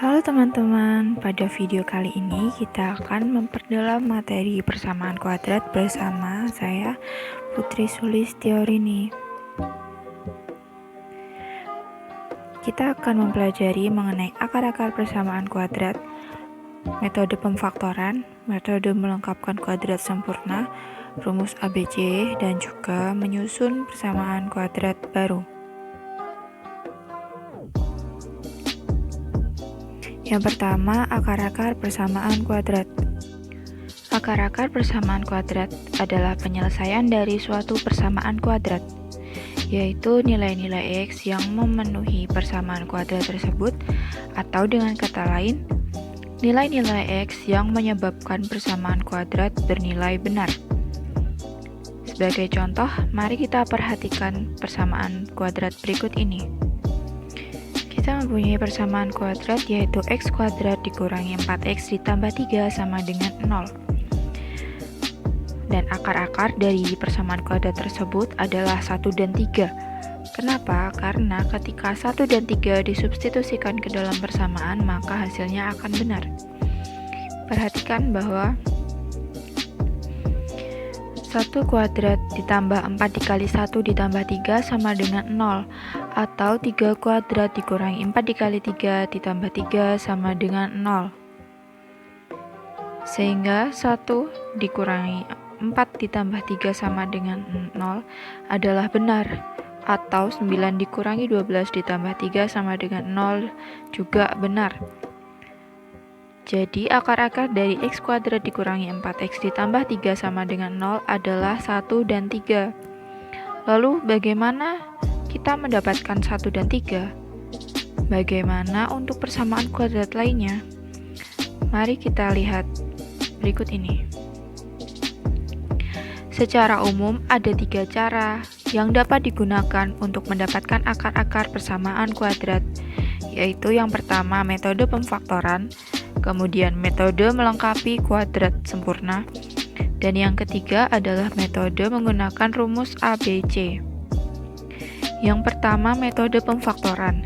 Halo teman-teman, pada video kali ini kita akan memperdalam materi persamaan kuadrat bersama saya, Putri Sulistiorini. Kita akan mempelajari mengenai akar-akar persamaan kuadrat, metode pemfaktoran, metode melengkapkan kuadrat sempurna, rumus ABC, dan juga menyusun persamaan kuadrat baru. Yang pertama, akar-akar persamaan kuadrat. Akar-akar persamaan kuadrat adalah penyelesaian dari suatu persamaan kuadrat, yaitu nilai-nilai X yang memenuhi persamaan kuadrat tersebut, atau dengan kata lain, nilai-nilai X yang menyebabkan persamaan kuadrat bernilai benar. Sebagai contoh, mari kita perhatikan persamaan kuadrat berikut ini. Kita mempunyai persamaan kuadrat yaitu X kuadrat dikurangi 4X ditambah 3 sama dengan 0. Dan akar-akar dari persamaan kuadrat tersebut adalah 1 dan 3. Kenapa? Karena ketika 1 dan 3 disubstitusikan ke dalam persamaan, maka hasilnya akan benar. Perhatikan bahwa 1 kuadrat ditambah 4 dikali 1 ditambah 3 sama dengan 0, atau 3 kuadrat dikurangi 4 dikali 3 ditambah 3 sama dengan 0. Sehingga 1 dikurangi 4 ditambah 3 sama dengan 0 adalah benar, atau 9 dikurangi 12 ditambah 3 sama dengan 0 juga benar. Jadi akar-akar dari X kuadrat dikurangi 4X ditambah 3 sama dengan 0 adalah 1 dan 3. Lalu bagaimana kita mendapatkan 1 dan 3? Bagaimana untuk persamaan kuadrat lainnya? Mari kita lihat berikut ini. Secara umum ada 3 cara yang dapat digunakan untuk mendapatkan akar-akar persamaan kuadrat, yaitu yang pertama metode pemfaktoran, kemudian metode melengkapi kuadrat sempurna, dan yang ketiga adalah metode menggunakan rumus ABC. Yang pertama, metode pemfaktoran.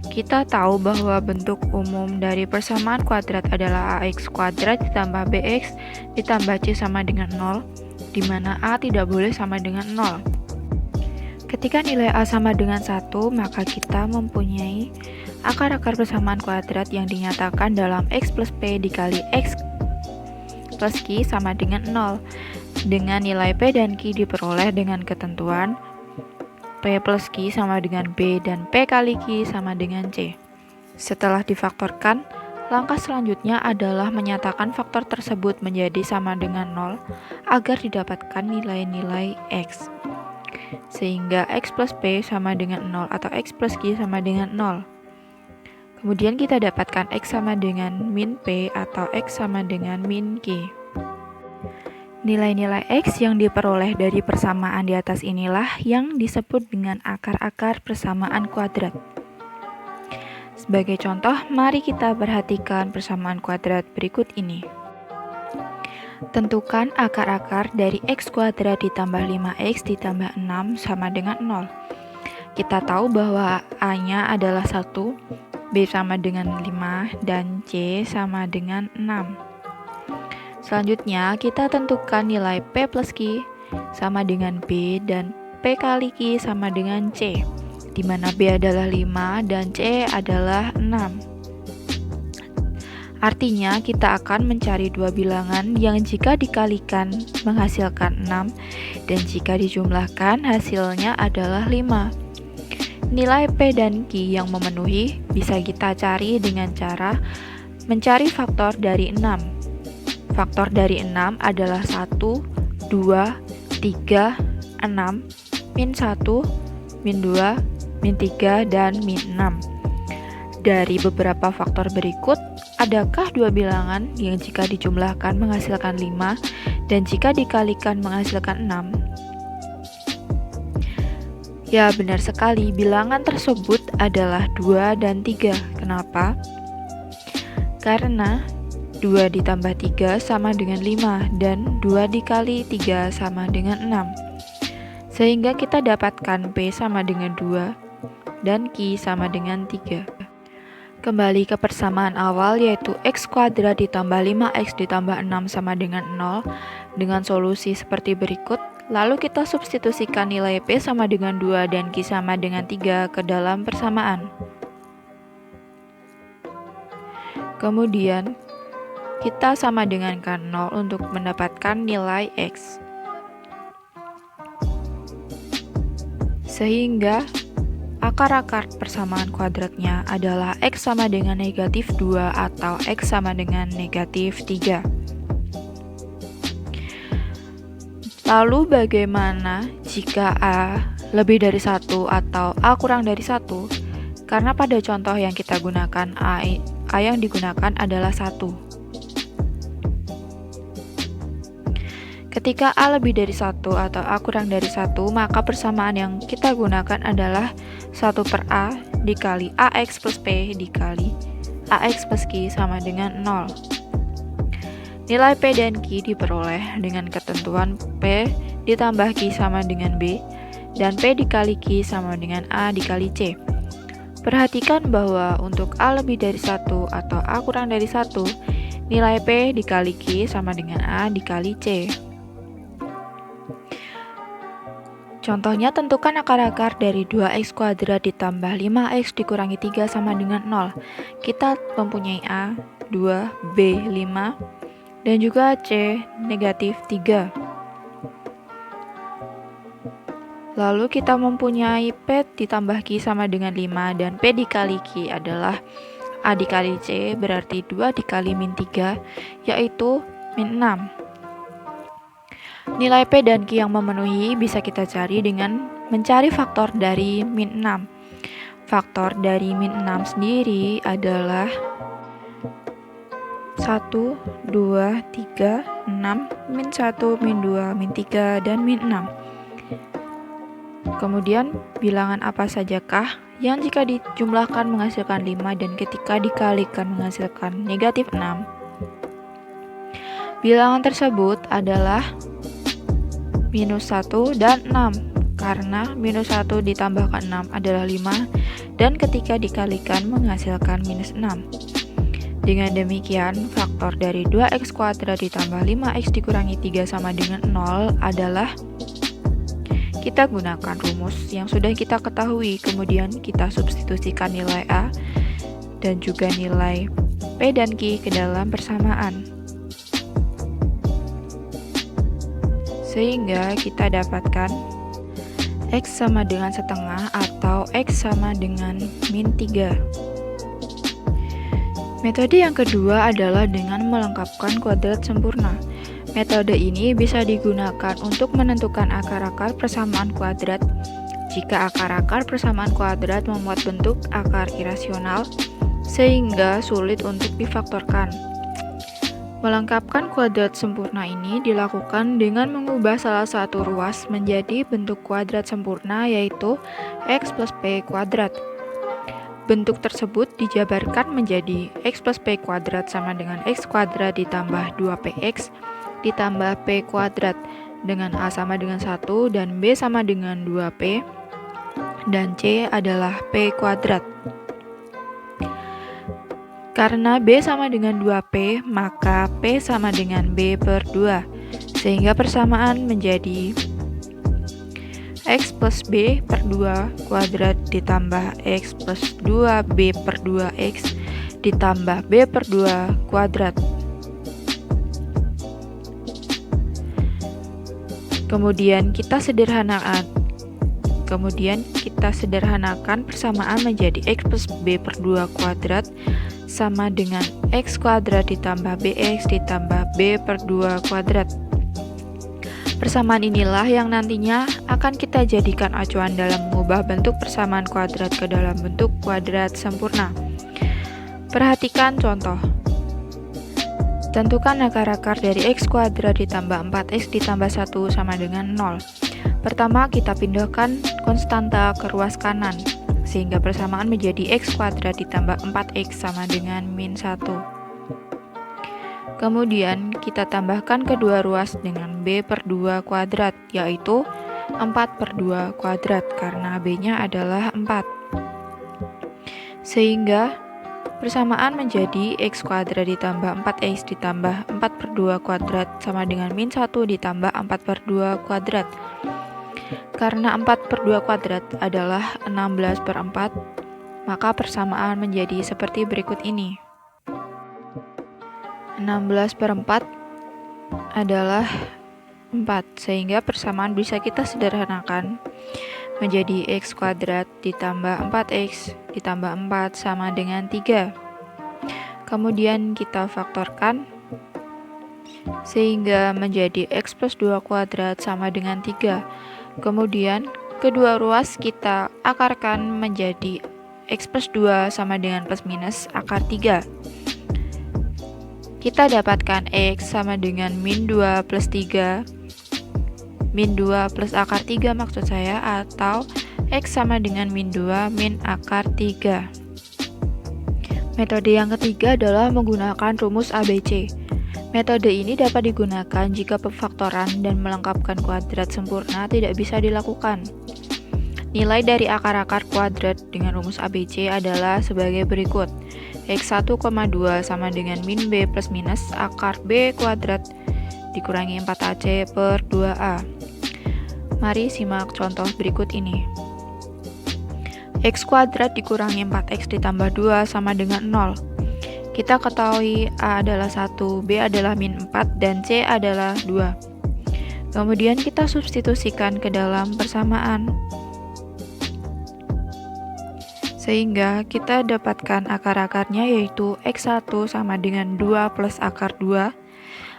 Kita tahu bahwa bentuk umum dari persamaan kuadrat adalah AX kuadrat ditambah BX ditambah C sama dengan 0, di mana A tidak boleh sama dengan 0. Ketika nilai A sama dengan 1, maka kita mempunyai akar-akar persamaan kuadrat yang dinyatakan dalam X plus P dikali X plus Q sama dengan 0, dengan nilai P dan Q diperoleh dengan ketentuan P plus Q sama dengan B dan P kali Q sama dengan C. Setelah difaktorkan, langkah selanjutnya adalah menyatakan faktor tersebut menjadi sama dengan 0 agar didapatkan nilai-nilai X. Sehingga X plus P sama dengan 0 atau X plus Q sama dengan 0. Kemudian kita dapatkan X sama dengan min P atau X sama dengan min Q. Nilai-nilai X yang diperoleh dari persamaan di atas inilah yang disebut dengan akar-akar persamaan kuadrat. Sebagai contoh, mari kita perhatikan persamaan kuadrat berikut ini. Tentukan akar-akar dari X kuadrat ditambah 5X ditambah 6 sama dengan 0. Kita tahu bahwa A-nya adalah 1, B sama dengan 5, dan C sama dengan 6. Selanjutnya, kita tentukan nilai P plus Q sama dengan B dan P kali Q sama dengan C, di mana B adalah 5 dan C adalah 6. Artinya, kita akan mencari dua bilangan yang jika dikalikan menghasilkan 6 dan jika dijumlahkan hasilnya adalah 5. Nilai P dan Q yang memenuhi bisa kita cari dengan cara mencari faktor dari 6. Faktor dari 6 adalah 1, 2, 3, 6, min 1, min 2, min 3, dan min 6. Dari beberapa faktor berikut, adakah dua bilangan yang jika dijumlahkan menghasilkan 5 dan jika dikalikan menghasilkan 6? Ya, benar sekali, bilangan tersebut adalah 2 dan 3. Kenapa? Karena 2 ditambah 3 sama dengan 5 dan 2 dikali 3 sama dengan 6. Sehingga kita dapatkan P sama dengan 2 dan Q sama dengan 3. Kembali ke persamaan awal, yaitu x kuadrat ditambah 5x ditambah 6 sama dengan 0 dengan solusi seperti berikut. Lalu kita substitusikan nilai P sama dengan 2 dan Q sama dengan 3 ke dalam persamaan. Kemudian kita sama dengankan 0 untuk mendapatkan nilai X. Sehingga akar-akar persamaan kuadratnya adalah X sama dengan negatif 2 atau X sama dengan negatif 3. Lalu bagaimana jika A lebih dari 1 atau A kurang dari 1? Karena pada contoh yang kita gunakan A yang digunakan adalah 1. Ketika A lebih dari 1 atau A kurang dari 1, maka persamaan yang kita gunakan adalah 1 per A dikali AX plus P dikali AX plus Q sama dengan 0. Nilai P dan Q diperoleh dengan ketentuan P ditambah Q sama dengan B, dan P dikali Q sama dengan A dikali C. Perhatikan bahwa untuk A lebih dari 1 atau A kurang dari 1, nilai P dikali Q sama dengan A dikali C. Contohnya, tentukan akar-akar dari 2x kuadrat ditambah 5x dikurangi 3 sama dengan 0. Kita mempunyai A, 2, B, 5, dan juga C, negatif 3. Lalu kita mempunyai P ditambah Q sama dengan 5, dan P dikali Q adalah A dikali C, berarti 2 dikali min 3, yaitu min 6. Nilai P dan Q yang memenuhi bisa kita cari dengan mencari faktor dari min 6. Faktor dari min 6 sendiri adalah 1, 2, 3, 6, min 1, min 2, min 3, dan min 6. Kemudian bilangan apa sajakah yang jika dijumlahkan menghasilkan 5 dan ketika dikalikan menghasilkan negatif 6? Bilangan tersebut adalah minus 1 dan 6, karena minus 1 ditambahkan 6 adalah 5, dan ketika dikalikan menghasilkan minus 6. Dengan demikian, faktor dari 2x kuadrat ditambah 5x dikurangi 3 sama dengan 0 adalah, kita gunakan rumus yang sudah kita ketahui, kemudian kita substitusikan nilai A dan juga nilai P dan Q ke dalam persamaan. Sehingga kita dapatkan X sama dengan setengah atau X sama dengan min 3. Metode yang kedua adalah dengan melengkapkan kuadrat sempurna. Metode ini bisa digunakan untuk menentukan akar-akar persamaan kuadrat jika akar-akar persamaan kuadrat memuat bentuk akar irasional sehingga sulit untuk difaktorkan. Melengkapkan kuadrat sempurna ini dilakukan dengan mengubah salah satu ruas menjadi bentuk kuadrat sempurna, yaitu X plus P kuadrat. Bentuk tersebut dijabarkan menjadi X plus P kuadrat sama dengan X kuadrat ditambah 2PX ditambah P kuadrat dengan A sama dengan 1 dan B sama dengan 2P dan C adalah P kuadrat. Karena B sama dengan 2P, maka P sama dengan B per 2, sehingga persamaan menjadi X plus B per 2 kuadrat ditambah X plus 2B per 2X ditambah B per 2 kuadrat. Kemudian kita sederhanakan persamaan menjadi X plus B per 2 kuadrat sama dengan X kuadrat ditambah BX ditambah B per 2 kuadrat. Persamaan inilah yang nantinya akan kita jadikan acuan dalam mengubah bentuk persamaan kuadrat ke dalam bentuk kuadrat sempurna. Perhatikan contoh. Tentukan akar-akar dari X kuadrat ditambah 4X ditambah 1 sama dengan 0. Pertama, kita pindahkan konstanta ke ruas kanan, sehingga persamaan menjadi X kuadrat ditambah 4X sama dengan min 1. Kemudian kita tambahkan kedua ruas dengan B per 2 kuadrat, yaitu 4 per 2 kuadrat, karena B-nya adalah 4. Sehingga Persamaan menjadi x kuadrat ditambah 4x ditambah 4 per 2 kuadrat sama dengan min 1 ditambah 4 per 2 kuadrat. Karena 4 per 2 kuadrat adalah 16 per 4, maka persamaan menjadi seperti berikut ini. 16 per 4 adalah 4, sehingga persamaan bisa kita sederhanakan menjadi x kuadrat ditambah 4x ditambah 4 sama dengan 3. Kemudian kita faktorkan sehingga menjadi x plus 2 kuadrat sama dengan 3. Kemudian kedua ruas kita akarkan menjadi x plus 2 sama dengan plus minus akar 3. Kita dapatkan x sama dengan min 2 plus 3, min 2 plus akar 3 maksud saya, atau x sama dengan min 2 min akar 3. Metode yang ketiga adalah menggunakan rumus ABC. Metode ini dapat digunakan jika pemfaktoran dan melengkapkan kuadrat sempurna tidak bisa dilakukan. Nilai dari akar-akar kuadrat dengan rumus ABC adalah sebagai berikut. X1,2 sama dengan min B plus minus akar B kuadrat dikurangi 4AC per 2A. Mari simak contoh berikut ini. X kuadrat dikurangi 4x ditambah 2 sama dengan 0. Kita ketahui A adalah 1, B adalah min 4, dan C adalah 2. Kemudian kita substitusikan ke dalam persamaan. Sehingga kita dapatkan akar-akarnya yaitu X1 sama dengan 2 plus akar 2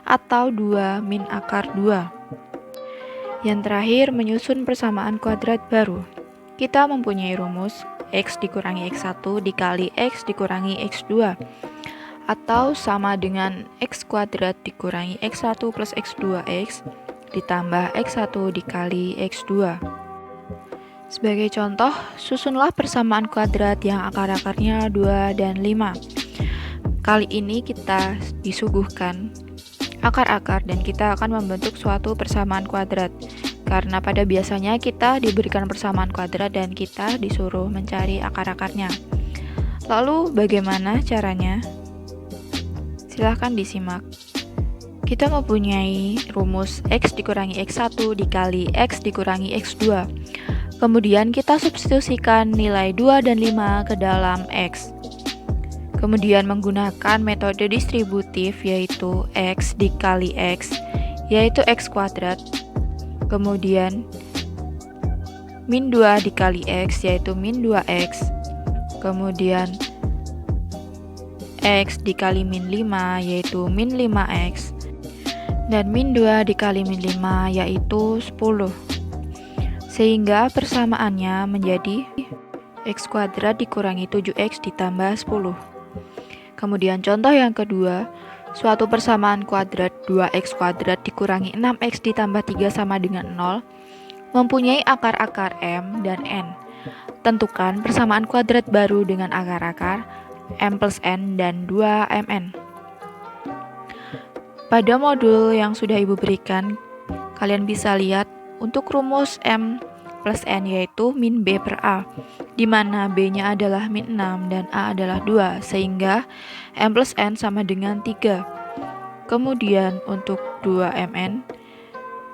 atau 2 min akar 2. Yang terakhir, menyusun persamaan kuadrat baru. Kita mempunyai rumus x dikurangi x1 dikali x dikurangi x2 atau sama dengan x kuadrat dikurangi x1 plus x2x ditambah x1 dikali x2. Sebagai contoh, susunlah persamaan kuadrat yang akar-akarnya 2 dan 5. Kali ini kita disuguhkan akar-akar dan kita akan membentuk suatu persamaan kuadrat. Karena pada biasanya kita diberikan persamaan kuadrat dan kita disuruh mencari akar-akarnya. Lalu bagaimana caranya? Silahkan disimak. Kita mempunyai rumus x dikurangi x1 dikali x dikurangi x2. Kemudian kita substitusikan nilai 2 dan 5 ke dalam x. Kemudian menggunakan metode distributif yaitu x dikali x, yaitu x kuadrat. Kemudian min 2 dikali x yaitu min 2x. Kemudian x dikali min 5 yaitu min 5x. Dan min 2 dikali min 5 yaitu 10. Sehingga persamaannya menjadi x kuadrat dikurangi 7x ditambah 10. Kemudian contoh yang kedua, suatu persamaan kuadrat 2x kuadrat dikurangi 6x ditambah 3 sama dengan 0 mempunyai akar-akar m dan n. Tentukan persamaan kuadrat baru dengan akar-akar m plus n dan 2mn. Pada modul yang sudah Ibu berikan, kalian bisa lihat untuk rumus m plus n yaitu min b per a, di mana b-nya adalah min 6 dan a adalah 2, sehingga m plus n sama dengan 3. Kemudian untuk 2mn,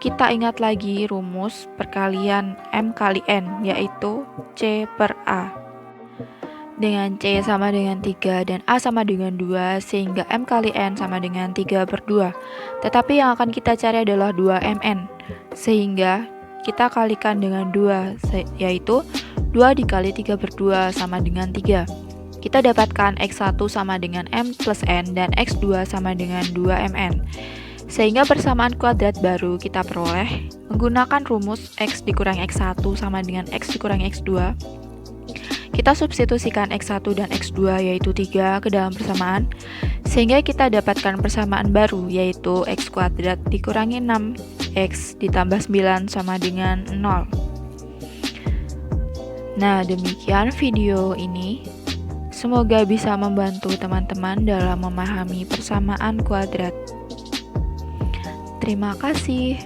kita ingat lagi rumus perkalian m kali n, yaitu c per a. Dengan c sama dengan 3 dan a sama dengan 2, sehingga m kali n sama dengan 3 per 2. Tetapi yang akan kita cari adalah 2mn, sehingga kita kalikan dengan 2, yaitu 2 dikali 3 per 2 sama dengan 3. Kita dapatkan x1 sama dengan m plus n dan x2 sama dengan 2mn. Sehingga persamaan kuadrat baru kita peroleh menggunakan rumus x dikurangi x1 sama dengan x dikurangi x2. Kita substitusikan x1 dan x2 yaitu 3 ke dalam persamaan, sehingga kita dapatkan persamaan baru yaitu x kuadrat dikurangi 6x ditambah 9 sama dengan 0. Nah, demikian video ini. Semoga bisa membantu teman-teman dalam memahami persamaan kuadrat. Terima kasih.